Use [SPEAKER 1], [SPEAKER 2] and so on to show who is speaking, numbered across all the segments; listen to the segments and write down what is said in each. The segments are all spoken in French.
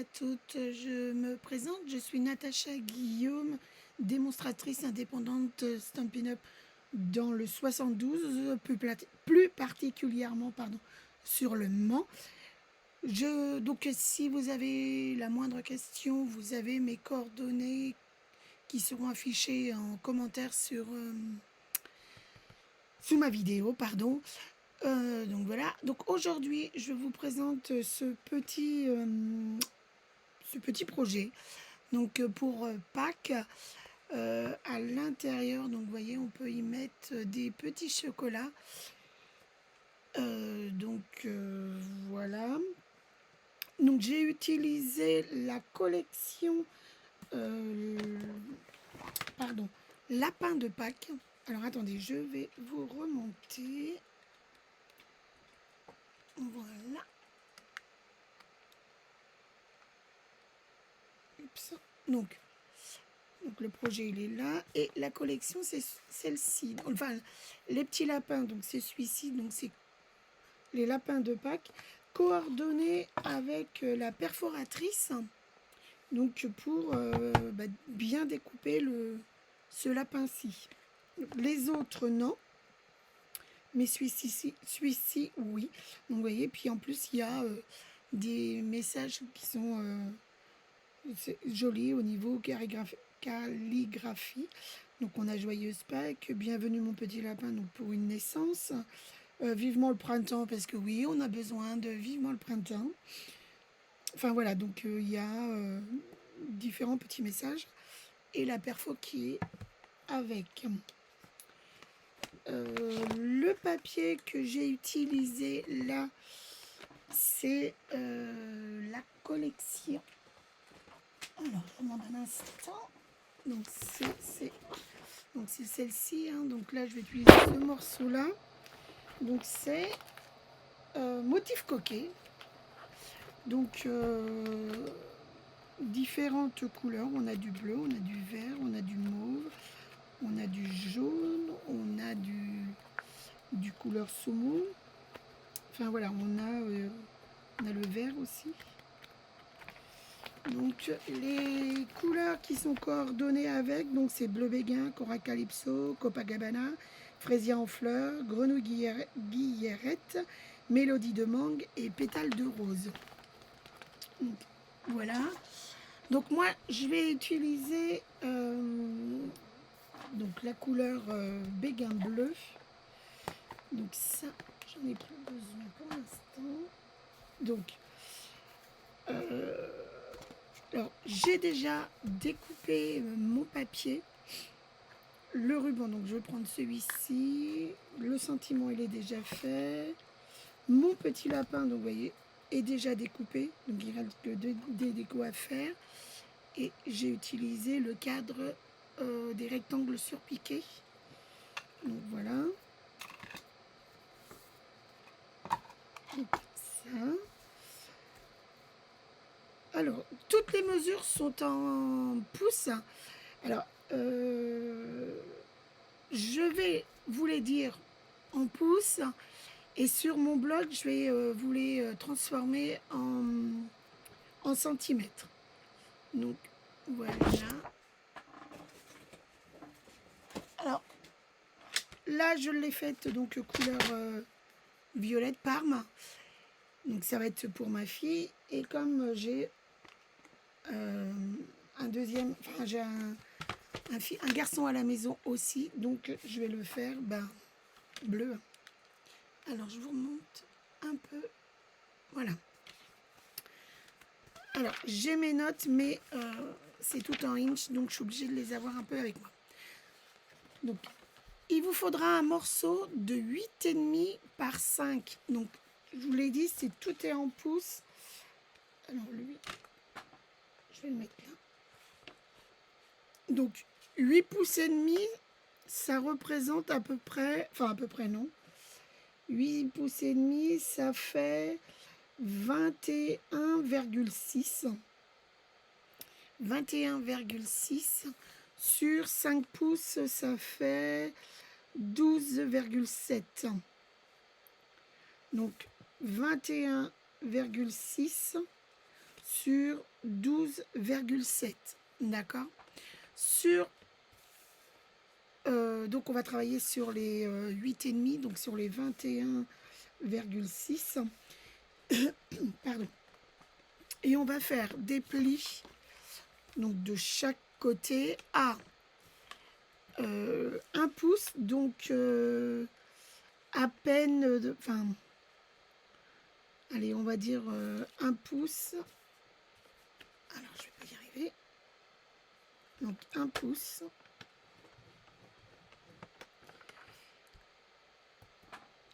[SPEAKER 1] à toutes, je me présente, je suis Natacha Guillaume, démonstratrice indépendante Stampin' Up dans le 72, plus particulièrement sur le Mans. Donc si vous avez la moindre question, vous avez mes coordonnées qui seront affichées en commentaire sous ma vidéo, pardon. Donc voilà, donc aujourd'hui je vous présente ce petit projet. Donc pour Pâques, à l'intérieur, donc vous voyez, on peut y mettre des petits chocolats. Voilà. Donc j'ai utilisé la collection lapin de Pâques. Alors attendez, je vais vous remonter. Voilà. Oups. Donc le projet il est là et la collection c'est celle-ci. Enfin les petits lapins, donc c'est celui-ci, donc c'est les lapins de Pâques coordonnés avec la perforatrice, donc pour bien découper ce lapin-ci. Les autres non, mais celui-ci oui. Donc vous voyez, puis en plus il y a des messages qui sont jolis au niveau calligraphie. Donc on a joyeuse Pâques, bienvenue mon petit lapin, donc pour une naissance, vivement le printemps, parce que oui, on a besoin de vivement le printemps. Enfin voilà, donc il y a différents petits messages et la perfo qui est avec. Le papier que j'ai utilisé là, c'est la collection. Alors, je vous demande un instant. Donc, c'est celle-ci. Hein. Donc là, je vais utiliser ce morceau-là. Donc, c'est motif coquet. Donc, différentes couleurs. On a du bleu, on a du vert, on a du mauve, on a du jaune, on a du couleur saumon. Enfin, voilà, on a le vert aussi. Donc les couleurs qui sont coordonnées avec, donc c'est bleu béguin, Cora Calypso, Copacabana, fraisier en fleurs, grenouille guillerette, mélodie de mangue et pétale de rose. Donc, voilà. Donc moi je vais utiliser donc la couleur béguin bleu. Donc ça, j'en ai plus besoin pour l'instant. Donc alors, j'ai déjà découpé mon papier, le ruban, donc je vais prendre celui-ci, le sentiment il est déjà fait, mon petit lapin, donc vous voyez, est déjà découpé, donc il reste que des décos à faire, et j'ai utilisé le cadre des rectangles surpiqués, donc voilà, donc ça. Alors, toutes les mesures sont en pouces. Alors, je vais vous les dire en pouces et sur mon blog, je vais vous les transformer en centimètres. Donc, voilà. Alors, là, je l'ai faite donc couleur violette Parme. Donc, ça va être pour ma fille. Et comme j'ai un deuxième, enfin, j'ai un garçon à la maison aussi, donc je vais le faire bleu. Alors je vous remonte un peu, voilà. Alors j'ai mes notes, mais c'est tout en inch, donc je suis obligée de les avoir un peu avec moi. Donc il vous faudra un morceau de 8,5 par 5. Donc je vous l'ai dit, tout est en pouces. Alors lui, je vais le mettre là. Donc 8 pouces et demi, ça représente à peu près, enfin à peu près non, 8 pouces et demi, ça fait 21,6. 21,6 sur 5 pouces, ça fait 12,7. Donc 21,6 sur 12,7. D'accord. Sur donc on va travailler sur les 8,5, donc sur les 21,6. Pardon. Et on va faire des plis donc de chaque côté à 1 pouce, donc à peine, enfin, allez, on va dire 1 pouce. Alors, je vais pas y arriver. Donc, 1 pouce.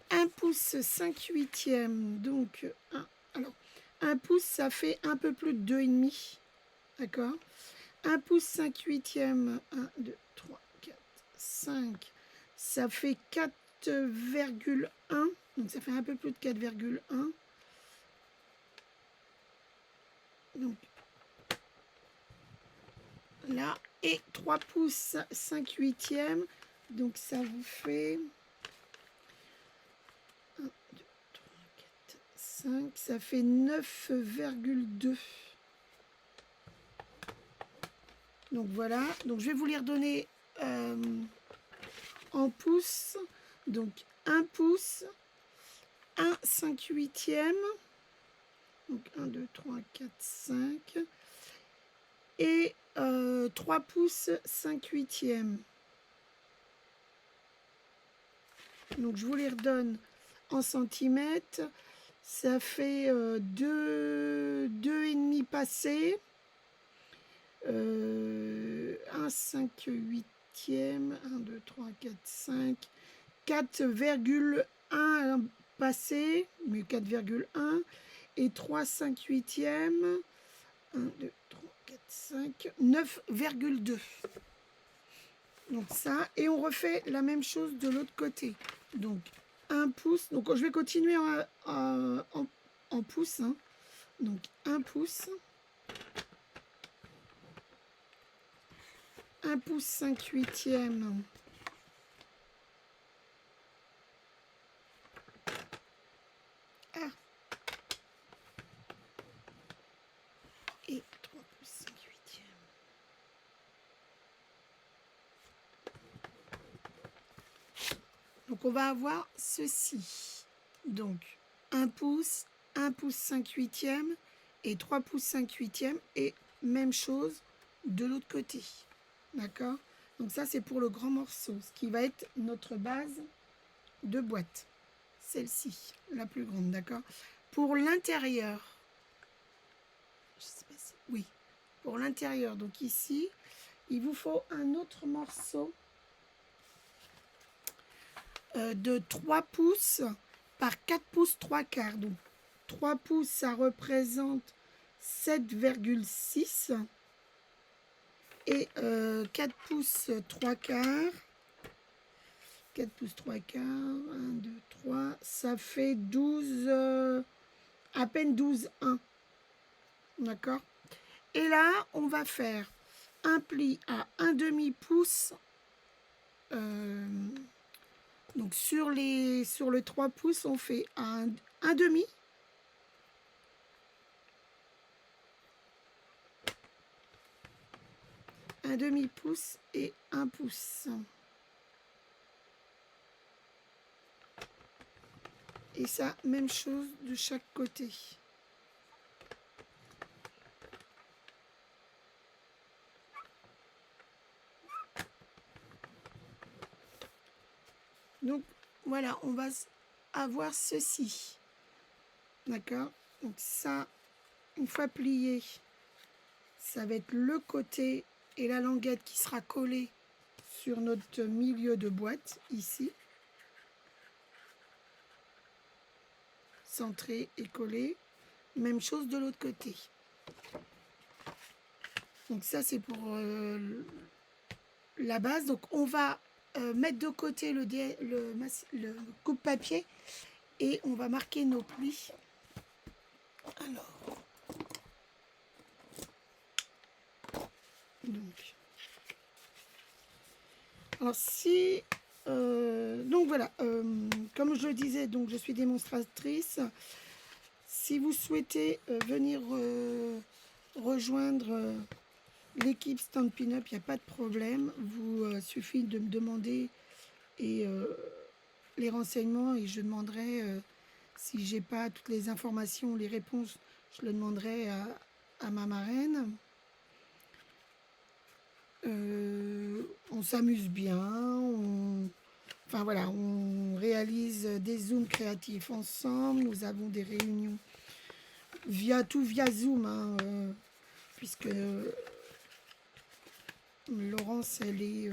[SPEAKER 1] Un pouce 5/8, donc, alors, 1 pouce, ça fait un peu plus de 2,5. D'accord. 1 pouce 5/8, 1, 2, 3, 4, 5. Ça fait 4,1. Donc, ça fait un peu plus de 4,1. Donc, là, et 3 pouces 5/8, donc ça vous fait 1, 2, 3, 4, 5, ça fait 9,2. Donc voilà, donc je vais vous les redonner en pouces. Donc 1 pouce, 1 5/8, donc 1, 2, 3, 4, 5, et 3 pouces 5/8. Donc je vous les redonne en centimètres. Ça fait 2,5 passés. 1 5/8, 1, 2, 3, 4, 5, 4,1 passé, mais 4,1, et 3 5/8, 1, 2, 3, 4, 5, 9,2. Donc ça, et on refait la même chose de l'autre côté. Donc 1 pouce, donc je vais continuer en pouces, hein. Donc 1 pouce, 1 pouce 5/8, et 3 pouces 5/8. Donc on va avoir ceci. Donc 1 pouce 5/8 et 3 pouces 5/8, et même chose de l'autre côté. D'accord. Donc ça c'est pour le grand morceau, ce qui va être notre base de boîte. Celle-ci, la plus grande, d'accord. Pour l'intérieur, je sais pas si... oui, pour l'intérieur, donc ici, il vous faut un autre morceau de 3 pouces par 4 pouces 3/4. Donc 3 pouces, ça représente 7,6, et 4 pouces 3/4. 4 pouces 3/4, 1, 2, 3, ça fait 12, à peine 12,1. D'accord. Et là, on va faire un pli à 1/2 pouce. Donc sur le 3 pouces, on fait un demi. Un demi-pouce et 1 pouce. Et ça, même chose de chaque côté. Donc voilà, on va avoir ceci. D'accord. Donc ça, une fois plié, ça va être le côté et la languette qui sera collée sur notre milieu de boîte, ici. Centré et collé. Même chose de l'autre côté. Donc ça, c'est pour la base. Donc on va mettre de côté le coupe-papier et on va marquer nos plis. Alors si... donc voilà, comme je le disais, donc je suis démonstratrice. si vous souhaitez venir rejoindre l'équipe Stampin' Up, il n'y a pas de problème. Vous suffit de me demander les renseignements et je demanderai, si j'ai pas toutes les informations, les réponses, je le demanderai à ma marraine. On s'amuse bien, enfin voilà, on réalise des zooms créatifs ensemble, nous avons des réunions via Zoom, hein, puisque Laurence, elle est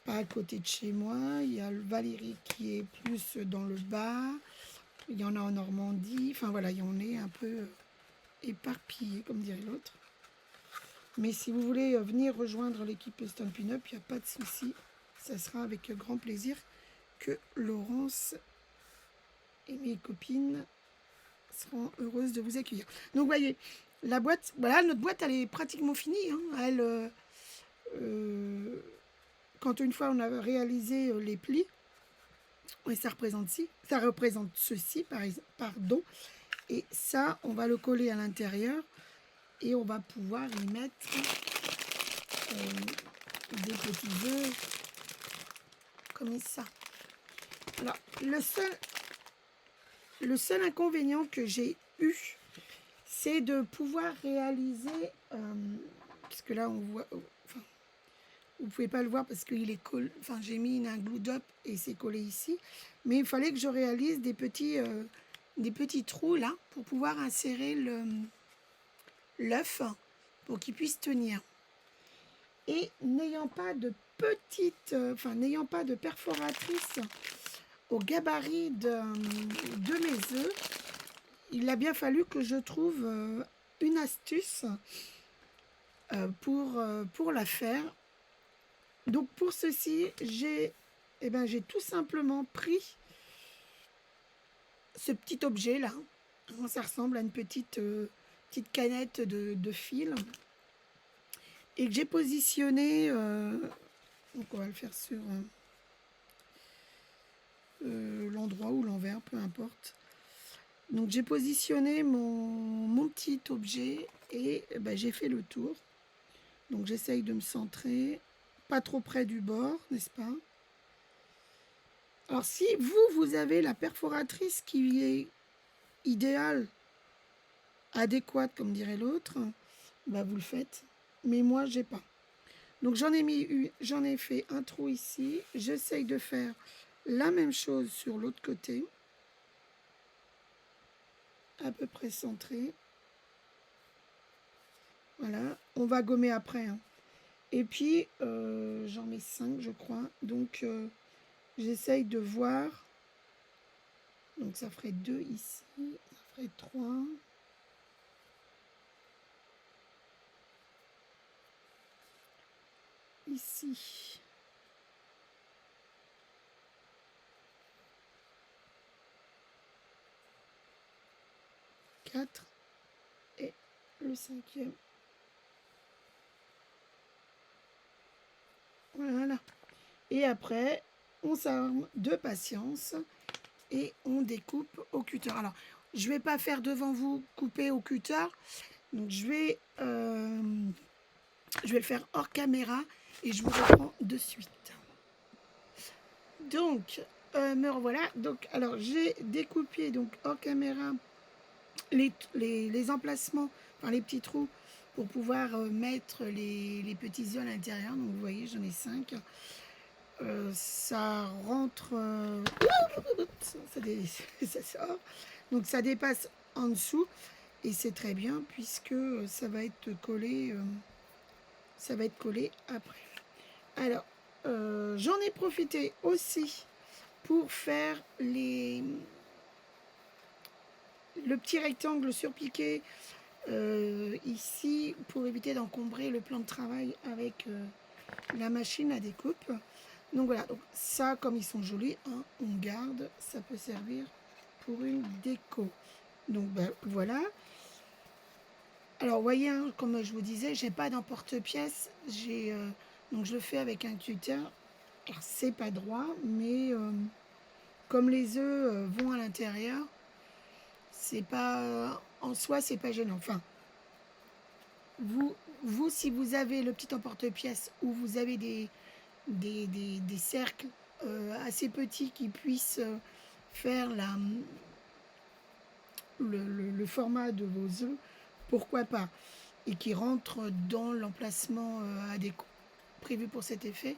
[SPEAKER 1] pas à côté de chez moi. Il y a Valérie qui est plus dans le bas. Il y en a en Normandie. Enfin voilà, il y en est un peu éparpillé, comme dirait l'autre. Mais si vous voulez venir rejoindre l'équipe Stampin' Up, il n'y a pas de souci. Ça sera avec grand plaisir que Laurence et mes copines seront heureuses de vous accueillir. Donc, vous voyez, la boîte, voilà, notre boîte, elle est pratiquement finie. Hein. Elle, quand une fois on a réalisé les plis, et ça représente ceci, pardon. Et ça, on va le coller à l'intérieur et on va pouvoir y mettre des petits œufs comme ça. Alors, le seul inconvénient que j'ai eu, c'est de pouvoir réaliser, parce que là on voit, enfin, vous pouvez pas le voir parce qu'il est collé, enfin j'ai mis un glue dop et c'est collé ici, mais il fallait que je réalise des petits trous là pour pouvoir insérer l'œuf pour qu'il puisse tenir. Et n'ayant pas de n'ayant pas de perforatrice au gabarit de mes œufs, il a bien fallu que je trouve une astuce pour la faire. Donc pour ceci, j'ai tout simplement pris ce petit objet là. Ça ressemble à une petite canette de fil. Et que j'ai positionné, donc on va le faire sur l'endroit ou l'envers, peu importe. Donc j'ai positionné mon petit objet et j'ai fait le tour. Donc j'essaye de me centrer, pas trop près du bord, n'est-ce pas? Alors si vous avez la perforatrice qui est idéale, adéquate comme dirait l'autre, vous le faites. Mais moi j'ai pas. Donc j'en ai fait un trou ici. J'essaye de faire la même chose sur l'autre côté. À peu près centré. Voilà. On va gommer après. Hein. Et puis, j'en mets 5, je crois. Donc, j'essaye de voir. Donc, ça ferait 2 ici. Ça ferait 3. Ici. Et le 5e. Voilà. Et après, on s'arme de patience et on découpe au cutter. Alors, je ne vais pas faire devant vous couper au cutter. Donc, je vais le faire hors caméra et je vous reprends de suite. Donc, me revoilà. Donc, alors, j'ai découpé donc hors caméra les emplacements, enfin les petits trous pour pouvoir mettre les petits œufs à l'intérieur. Donc vous voyez, j'en ai 5. Ça rentre, ça sort. Donc ça dépasse en dessous et c'est très bien puisque ça va être collé après. Alors, j'en ai profité aussi pour faire le petit rectangle surpiqué ici pour éviter d'encombrer le plan de travail avec la machine à découpe. Donc voilà, donc ça comme ils sont jolis, hein, on garde, ça peut servir pour une déco. Donc voilà. Alors vous voyez, hein, comme je vous disais, j'ai pas d'emporte-pièce, donc je le fais avec un cutter. Alors c'est pas droit, mais comme les œufs vont à l'intérieur, c'est pas en soi, c'est pas gênant. Enfin, vous, si vous avez le petit emporte-pièce ou vous avez des cercles assez petits qui puissent faire le format de vos œufs, pourquoi pas, et qui rentrent dans l'emplacement prévu pour cet effet,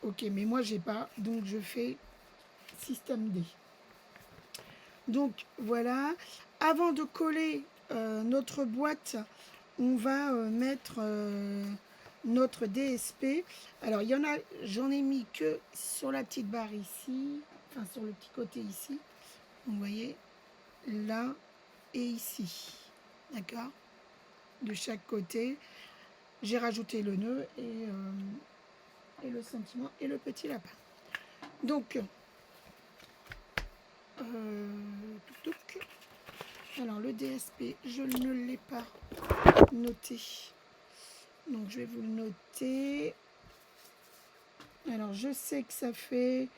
[SPEAKER 1] ok, mais moi j'ai pas, donc je fais système D. Donc voilà, avant de coller notre boîte, on va mettre notre DSP. Alors il y en a, j'en ai mis que sur la petite barre ici, enfin sur le petit côté ici, vous voyez, là et ici, d'accord, de chaque côté. J'ai rajouté le nœud et le sentiment et le petit lapin. Donc, alors le DSP, je ne l'ai pas noté. Donc je vais vous le noter. Alors je sais que ça fait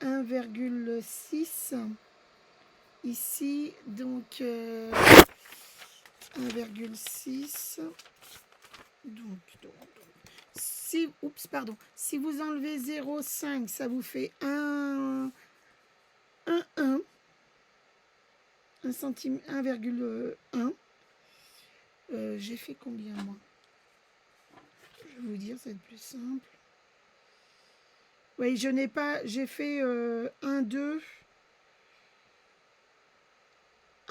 [SPEAKER 1] 1,6 ici, donc 1,6. Donc, si, oups, pardon, si vous enlevez 0,5, ça vous fait 1 centime, 1,1. J'ai fait combien moi? Je vais vous dire, ça va être plus simple. Oui, je n'ai pas, j'ai fait 1, 2.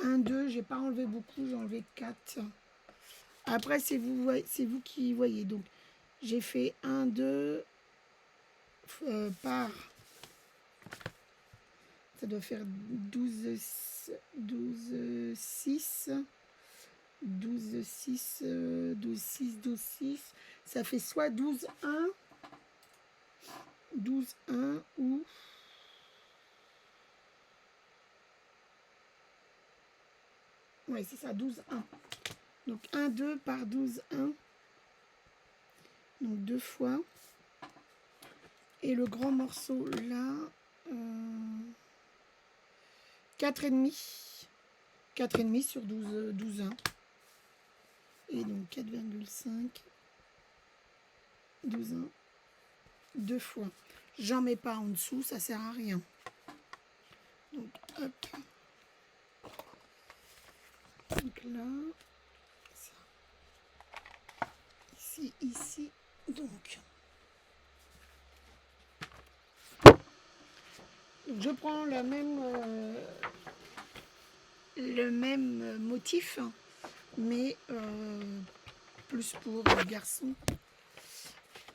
[SPEAKER 1] 1, 2, j'ai pas enlevé beaucoup, j'ai enlevé 4. Après, c'est vous qui voyez. Donc, j'ai fait 1, 2 par... Ça doit faire 12, 6. 12, 6, 12, 6, 12, 6. Ça fait soit 12, 1. 12, 1 ou... Oui, c'est ça, 12, 1. Donc 1, 2 par 12, 1. Donc 2 fois. Et le grand morceau là, 4,5. 4,5 sur 12, 12, 1. Et donc 4,5, 12, 1, 2 fois. J'en mets pas en dessous, ça sert à rien. Donc hop. Donc là, ça. Ici, ici, donc. Je prends le même motif, mais plus pour les garçons.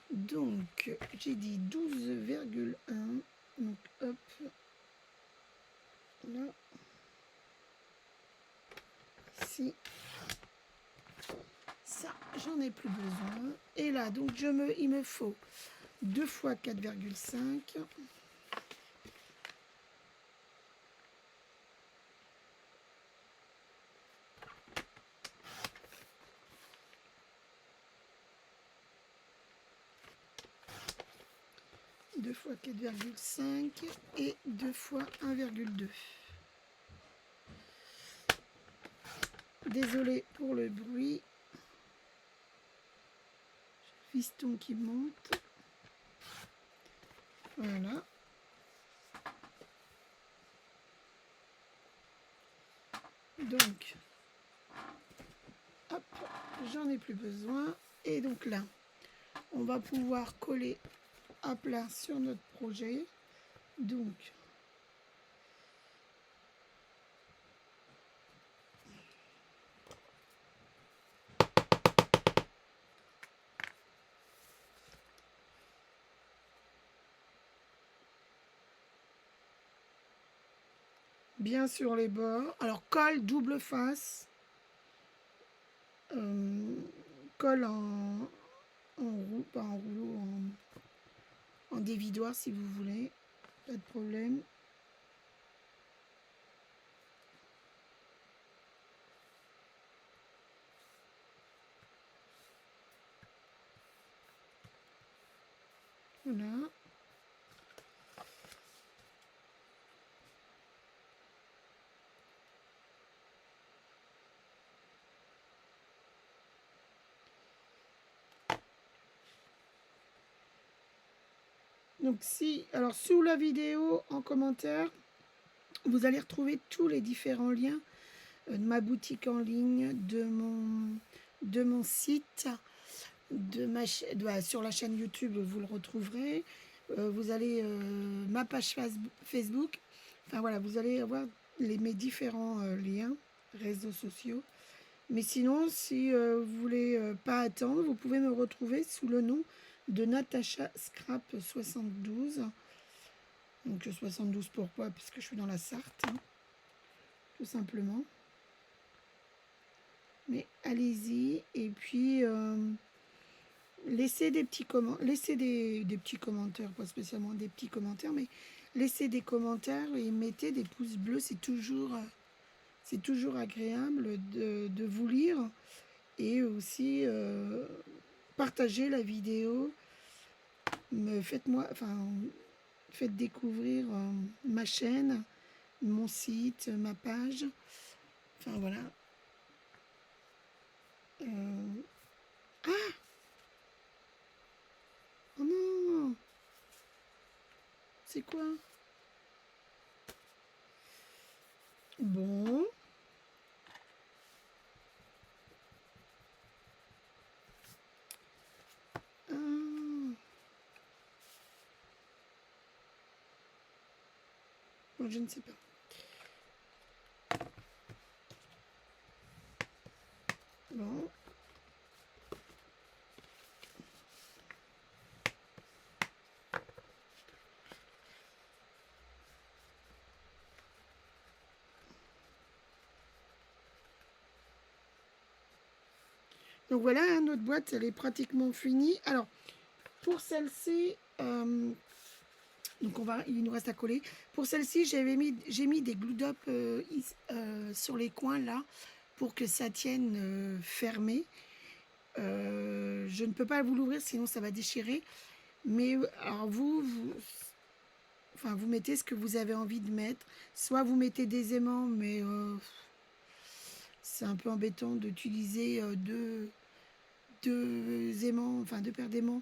[SPEAKER 1] Donc, j'ai dit 12,1. Donc, hop. Là. Ici. Ça, j'en ai plus besoin. Et là, donc, il me faut 2 fois 4,5. 2 fois 4,5 et 2 fois 1,2. Désolée pour le bruit. Piston qui monte. Voilà. Donc, hop, j'en ai plus besoin. Et donc là, on va pouvoir coller à plat sur notre projet. Donc, bien sur les bords. Alors, colle double face. Colle en roue, pas en rouleau, en dévidoir si vous voulez. Pas de problème. Voilà. Donc alors sous la vidéo, en commentaire, vous allez retrouver tous les différents liens de ma boutique en ligne, de mon site, sur la chaîne YouTube, vous le retrouverez. Vous allez ma page Facebook. Enfin voilà, vous allez avoir mes différents liens, réseaux sociaux. Mais sinon, si vous voulez pas attendre, vous pouvez me retrouver sous le nom de Natacha Scrap 72. Donc 72 pourquoi? Parce que je suis dans la Sarthe, hein, tout simplement. Mais allez-y et puis laissez des petits commentaires, pas spécialement des petits commentaires, mais laissez des commentaires et mettez des pouces bleus. C'est toujours agréable de vous lire et aussi partagez la vidéo. Faites découvrir ma chaîne, mon site, ma page. Enfin voilà. Ah! Oh non! C'est quoi? Bon. Ah. Bon, je ne sais pas. Bon. Donc voilà, hein, notre boîte, elle est pratiquement finie. Alors, pour celle-ci, donc il nous reste à coller. Pour celle-ci, j'ai mis des glue dop sur les coins là pour que ça tienne fermé. Je ne peux pas vous l'ouvrir, sinon ça va déchirer. Mais alors vous mettez ce que vous avez envie de mettre. Soit vous mettez des aimants, mais c'est un peu embêtant d'utiliser deux aimants, enfin deux paires d'aimants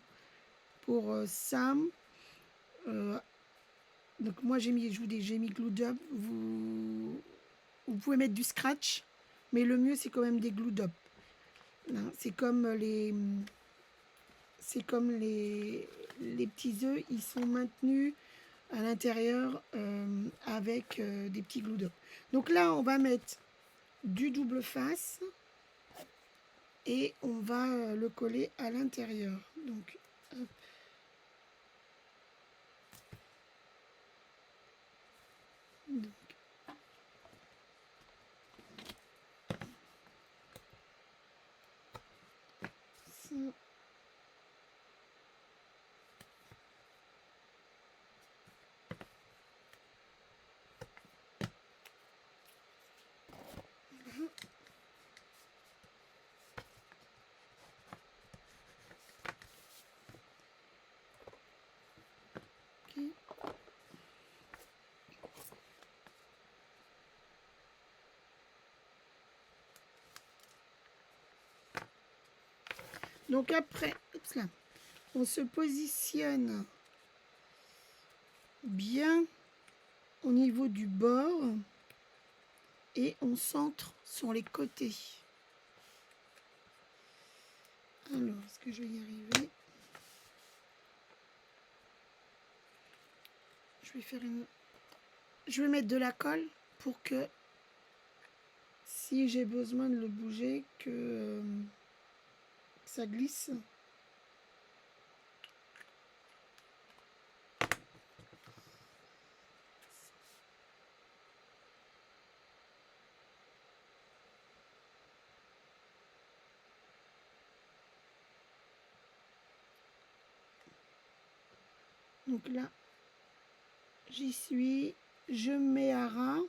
[SPEAKER 1] pour ça. Donc moi j'ai mis glue dop. Vous pouvez mettre du scratch, mais le mieux c'est quand même des glue dop. C'est comme les petits œufs, ils sont maintenus à l'intérieur avec des petits glue dop. Donc là on va mettre du double face et on va le coller à l'intérieur. Donc hop. Donc, ça. Okay. Donc après, là, on se positionne bien au niveau du bord et on centre sur les côtés. Alors, est-ce que je vais y arriver? Je vais mettre de la colle pour que si j'ai besoin de le bouger, que ça glisse. Donc là, j'y suis, je mets à ras.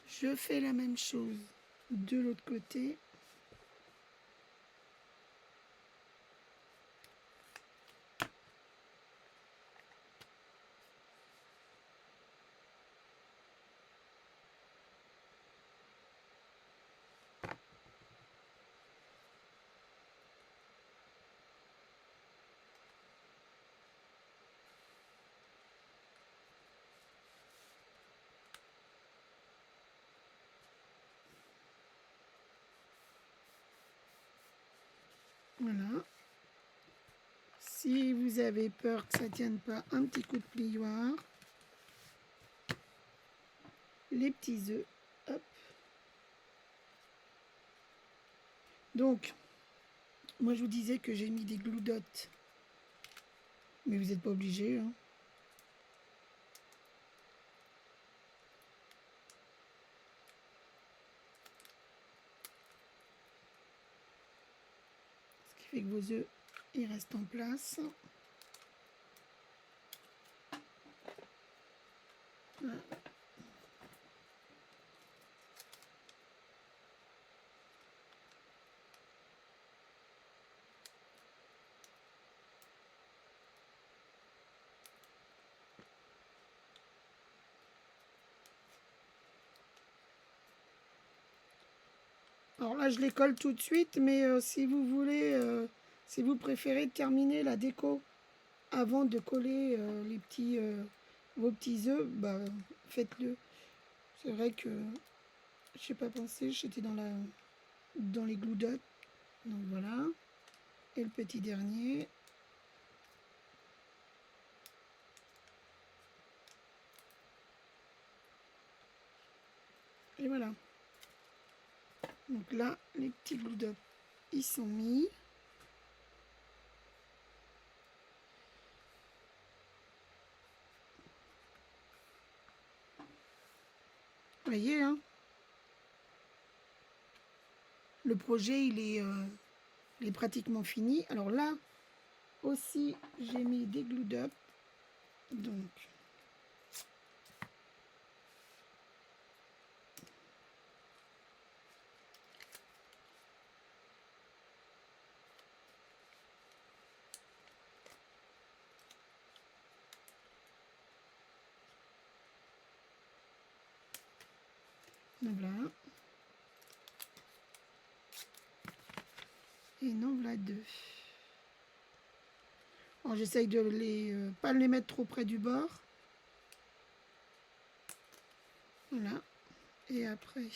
[SPEAKER 1] Je fais la même chose de l'autre côté. Voilà. Si vous avez peur que ça ne tienne pas, un petit coup de plioir. Les petits œufs. Hop. Donc, moi je vous disais que j'ai mis des gloudottes. Mais vous n'êtes pas obligé. Hein. Ce qui fait que vos œufs, ils restent en place. Voilà. Alors là, je les colle tout de suite, mais si vous voulez, si vous préférez terminer la déco avant de coller vos petits œufs, bah, faites-le. C'est vrai que je n'ai pas pensé, j'étais dans les glue dots. Donc voilà. Et le petit dernier. Et voilà. Donc là, les petits glue dots, ils sont mis. Vous voyez, hein, le projet, il est pratiquement fini. Alors là, aussi, j'ai mis des glue dots. Donc, voilà. Et non, voilà deux. Alors, j'essaye de pas les mettre trop près du bord. Voilà. Et après,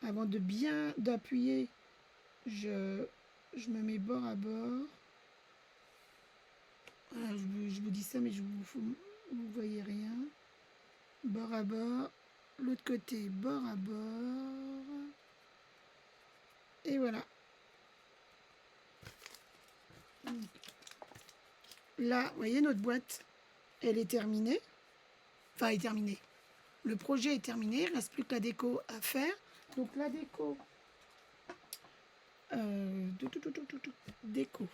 [SPEAKER 1] avant de bien d'appuyer, je me mets bord à bord. Voilà, je vous dis ça, mais vous voyez rien. Bord à bord. L'autre côté, bord à bord. Et voilà. Donc, là, vous voyez, notre boîte, elle est terminée. Enfin, elle est terminée. Le projet est terminé. Il ne reste plus que la déco à faire. Donc, la déco... déco.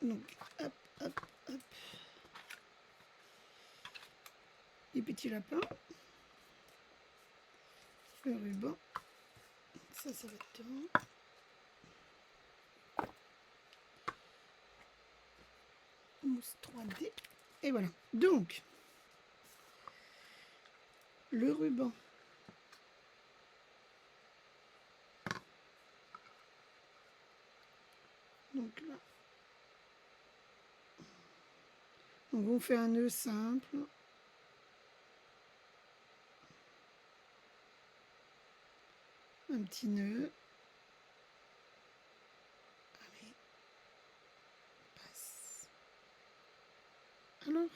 [SPEAKER 1] Donc, hop, hop, hop. Les petits lapins. Le ruban. Ça va être dedans. Mousse 3D. Et voilà. Donc, le ruban. Donc là. Donc on fait un nœud simple. Un petit nœud. Allez. Passe. Alors.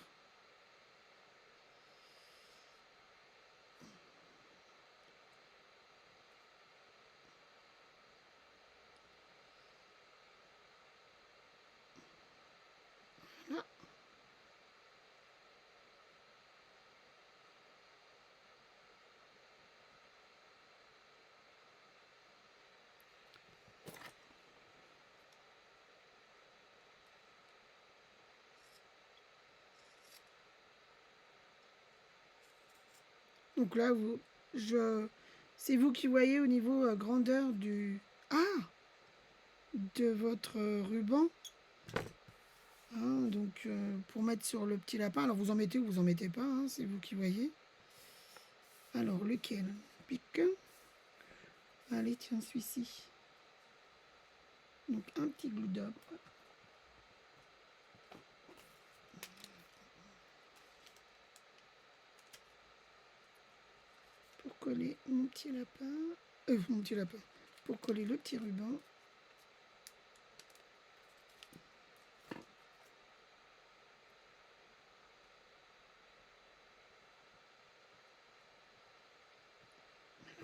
[SPEAKER 1] Là. Donc là, c'est vous qui voyez au niveau grandeur de votre ruban. Hein, donc pour mettre sur le petit lapin, alors vous en mettez ou vous en mettez pas, hein, c'est vous qui voyez. Alors lequel pique. Allez, tiens, celui-ci. Donc un petit glue d'op. Pour coller mon petit lapin. Mon petit lapin. pour coller le petit ruban.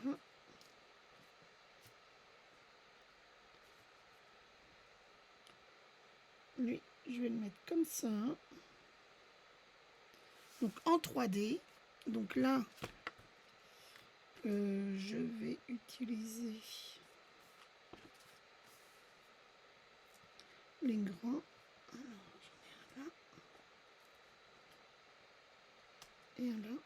[SPEAKER 1] Voilà. Lui, je vais le mettre comme ça. Donc en 3D. Donc là, je vais utiliser les grands. Alors, j'en ai un là. Et un là.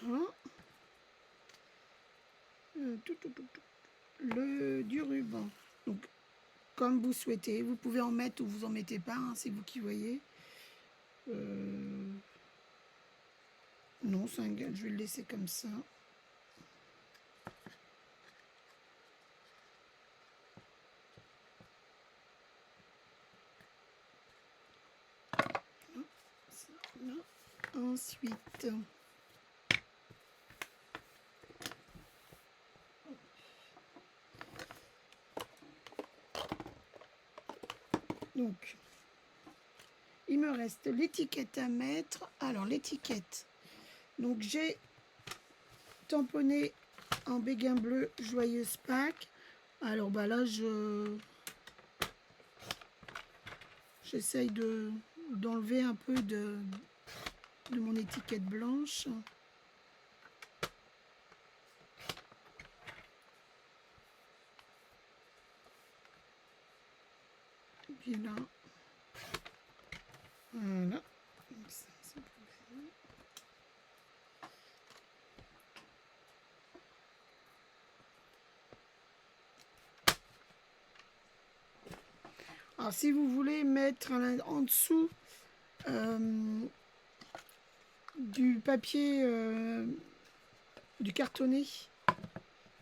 [SPEAKER 1] Voilà. Le du ruban. Donc, comme vous souhaitez, vous pouvez en mettre ou vous en mettez pas, hein, c'est vous qui voyez. Non, c'est un gars, je vais le laisser comme ça. Là. Ensuite, donc, il me reste l'étiquette à mettre. Alors, l'étiquette. Donc, j'ai tamponné en béguin bleu Joyeuse Pâques. Alors, bah là, j'essaye d'enlever un peu de mon étiquette blanche. Et puis là, voilà. Donc ça, c'est pour vous. Alors, si vous voulez mettre en dessous du papier, du cartonné,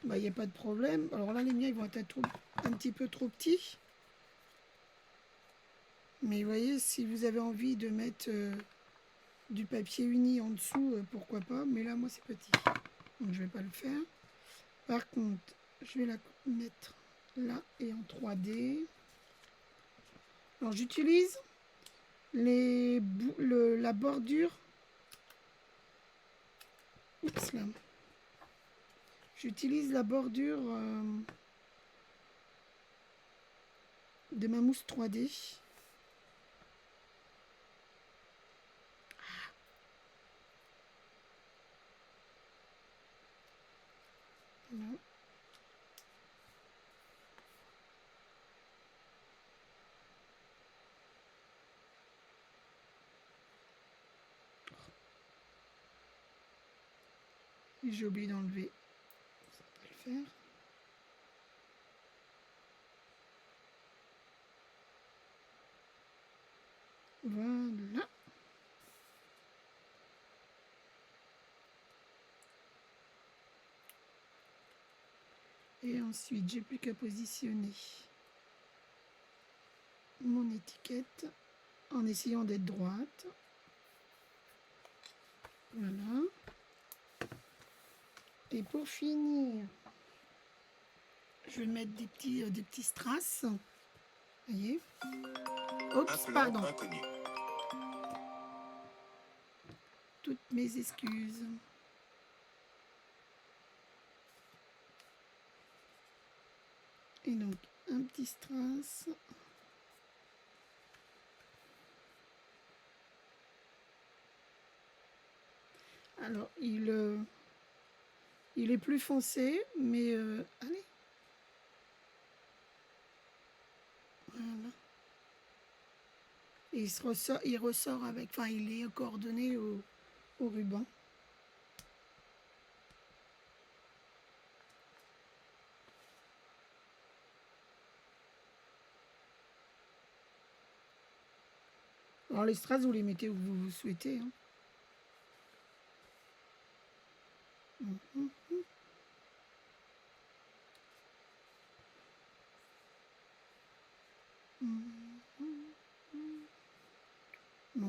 [SPEAKER 1] bah, il n'y a pas de problème. Alors là, les miens, ils vont être un petit peu trop petits. Mais vous voyez, si vous avez envie de mettre du papier uni en dessous, pourquoi pas. Mais là, moi, c'est petit. Donc, je vais pas le faire. Par contre, je vais la mettre là et en 3D. Alors, j'utilise la bordure. Oups là. J'utilise la bordure de ma mousse 3D. Voilà. J'ai oublié d'enlever. Ça va pas le faire. Voilà. Et ensuite, j'ai plus qu'à positionner mon étiquette en essayant d'être droite. Voilà. Et pour finir, je vais mettre des petits strass. Vous voyez? Oups, pardon. Toutes mes excuses. Et donc, un petit strass. Alors, il est plus foncé, mais allez. Voilà. Et il ressort avec, enfin, il est coordonné au ruban. Alors, les strass, vous les mettez où vous souhaitez. Hein.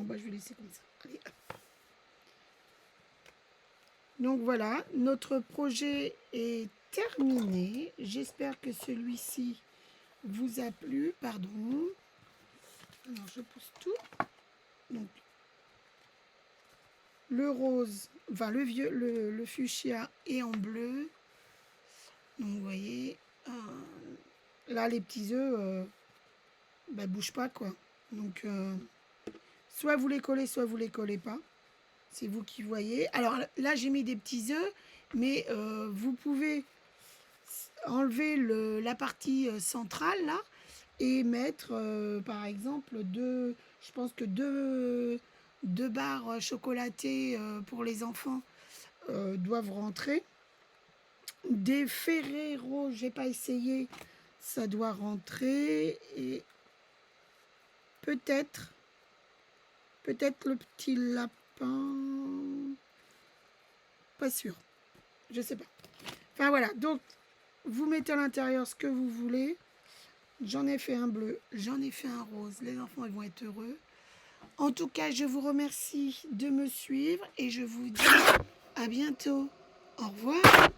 [SPEAKER 1] bah, je vais laisser comme ça. Allez, hop. Donc voilà, notre projet est terminé. J'espère que celui-ci vous a plu. Pardon. Alors, je pousse tout. Donc, le rose, enfin le fuchsia est en bleu. Donc, vous voyez, là, les petits œufs, bah, bougent pas, quoi. Donc, soit vous les collez, soit vous les collez pas. C'est vous qui voyez. Alors là, j'ai mis des petits œufs, mais vous pouvez enlever la partie centrale, là, et mettre, par exemple, je pense que deux barres chocolatées pour les enfants doivent rentrer. Des Ferrero, j'ai pas essayé, ça doit rentrer. Et peut-être le petit lapin, pas sûr, je sais pas. Enfin voilà, donc vous mettez à l'intérieur ce que vous voulez. J'en ai fait un bleu, j'en ai fait un rose. Les enfants, ils vont être heureux. En tout cas, je vous remercie de me suivre et je vous dis à bientôt. Au revoir.